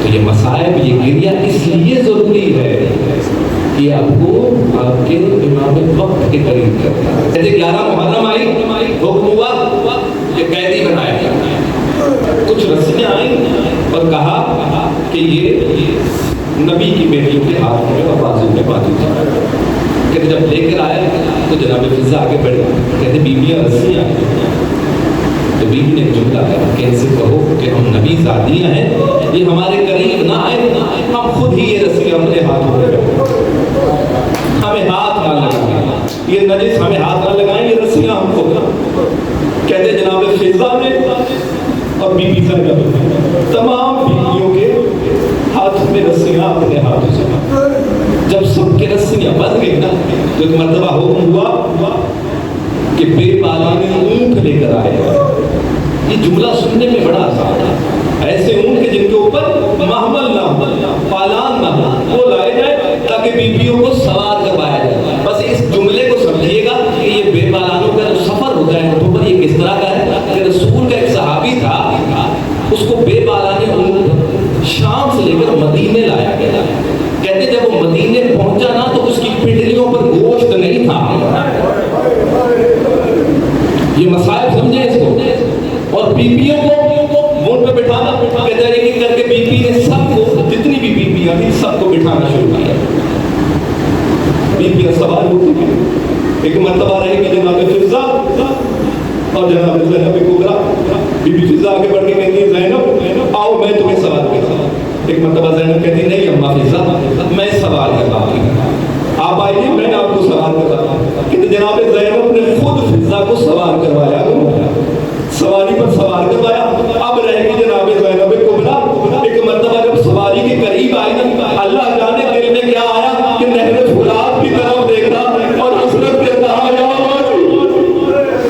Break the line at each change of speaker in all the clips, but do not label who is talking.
تو یہ مصائب، یہ گریہ اس لیے ضروری ہے کہ آپ کو آپ کے امام وقت کے قریب کرتا ہے. جیسے 11 محرم آئی، حکم ہوا کہ قیدی بنایا گیا. کچھ رسیاں آئیں اور کہا کہ یہ نبی کی بیٹیوں کے ہاتھ میں اور بازو میں باندھی تھا. کہ جب لے کر آیا تو جناب فضا آگے بڑھے، کہتے بیویاں رسیاں آئی. تو بیوی نے جملہ کہا کہ ان سے کہو کہ ہم نبی زادیاں ہیں، یہ ہمارے قریب نہ آئے، ہم خود ہی یہ رسیاں اپنے ہاتھوں میں رکھیں، ہمیں ہاتھ نہ لگائیں، یہ نجس ہمیں ہاتھ نہ لگائیں، یہ رسیاں ہم خود نہ. کہتے جناب فضا نے اور بی بی زینب تمام بیویوں کے ہاتھ میں رسیاں اپنے ہاتھوں سے. جب سب کے رسیاں بن گئی نا تو ایک مرتبہ حکم ہوا کہ بے پالان اونٹ لے کر آئے. یہ جملہ سننے میں بڑا آسان ہے. ایسے اونٹ کے جن کے اوپر محمل نہ ہو، پالان نہ ہو، وہ لائے جائے تاکہ بیویوں کو سوار کروایا جائے. بس اس جملے کو سمجھیے گا کہ یہ بے پالانوں کا جو سفر ہوتا ہے اونٹوں پر، یہ کس طرح کا ہے. کہ رسول کا ایک صحابی تھا، اس کو بے پالانے اونٹ شام سے لے کر مدینے لایا گیا. کہتے جب وہ مدینے پہنچا نا تو اس کی پنڈلیوں پر گوشت نہیں تھا. یہ مسائل سمجھے اس کو. اور بیویوں کو اونٹ پہ بٹھانا، کہتا ہے کہ کر کے بی بی نے سب کو، جتنی بھی بیویاں تھیں سب کو بٹھانا شروع کیا. بیویاں سوال ہوتی ہیں. ایک مرتبہ رہے گی جناب فضا اور جناب زینب کبریٰ. بی بی فضا آگے بڑھ کے کہتی ہے زینب آؤ میں تمہیں سوال کرتا ہوں. ایک مرتبہ زینب کہتی نہیں اماں فضا میں سوال کرتا ہوں، آپ آئیے میں آپ کو سوال کرتا ہوں. کہ جناب زینب نے خود فضا کو سوال کروایا، سواری پر سوال کروایا. اب رہے گی جناب زینب کبریٰ. ایک مرتبہ جب سواری کے قریب آئی نا، اللہ جانے دل میں کیا آیا کہ نہر فرات کی طرف دیکھا اور حسرت کے کہا یا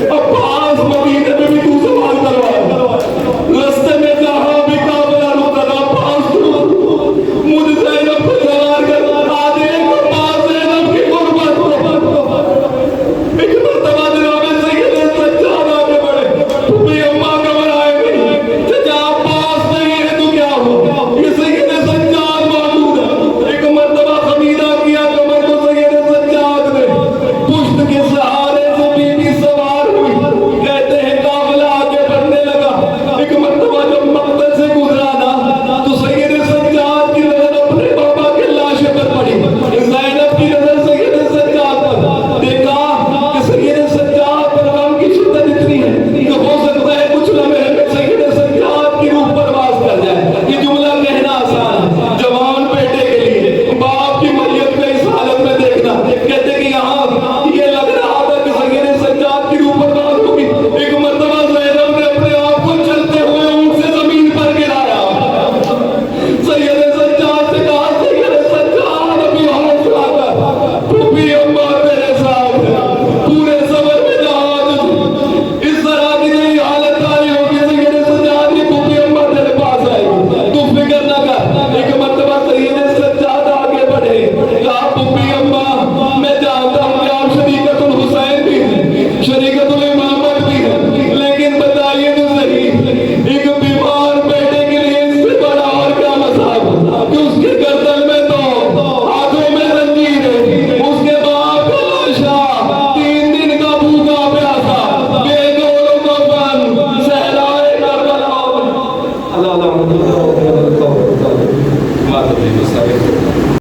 اب پاس مدینے میں بھی تو سوال کروایا، رستے میں جہاں بھی کافلا رکا تھا پاس تو مجھ زینب کو سوال کر آج ایک پاس زینب کی قربت. ایک مرتبہ جناب سید سجاد آگے بڑھے، پھوپھی اماں گھبرائے گئی، چچا پاس نہیں ہے تو کیا ہو، یہ سید سجاد موجود ہے. ایک مرتبہ خمیدہ کیا کمر کو سید سجاد نے، پشت کے سہارے سے بی بی سوار ہوئی. کہتے ہیں قافلہ آگے بڑھنے لگا. ایک مرتبہ جب مقتل سے گزرا نا تو سید سجاد کی نظر اپنے بابا کے لاشے پر پڑی، زینب کی نظر سید سجاد پر. دیکھا کہ سید سجاد پر غم کی شدت اتنی ہے کہ ہو سکتا ہے کچھ لمحے میں سید سجاد کی روح پرواز کر جائے. یہ جملہ کہنا آسان ہے جوان بیٹے کے لیے، باپ کی میت کو اس حالت میں دیکھنا. کہتے کہ یہاں یہ لگ رہا تھا کہ سید سجاد کی روح پرواز ہوگی. ایک مرتبہ زینب نے اپنے آپ کو چلتے ہوئے اونٹ سے زمین پر گرایا. سید سجاد سے کہا سید سجاد ابھی حوصلہ کر، پھوپھی اماں تیرے ساتھ ہے، پورے سفر میں جہاں اس طرح کی نئی حالت آئی ہوگی سید سجاد کی پھوپھی اماں تیرے پاس آئے گی، تو فکر نہ کر. ایک مرتبہ سید سجاد آگے بڑھے، کہا پھوپھی اماں میں جانتا ہوں کہ آپ شریکت الحسین بھی ہیں، شریکت الامامت بھی ہیں، لیکن بتائیے تو صحیح ایک بیمار بیٹے کے لیے اس سے بڑا اور کیا مذہب کہ اس کے گردن میں تو ہاتھوں میں زنجیر ہے، اس کے باپ کا لاشا 3 دن کا بھوکا پیاسا بے گولوں کا فن صحرائے کربلا. اللہ اللہ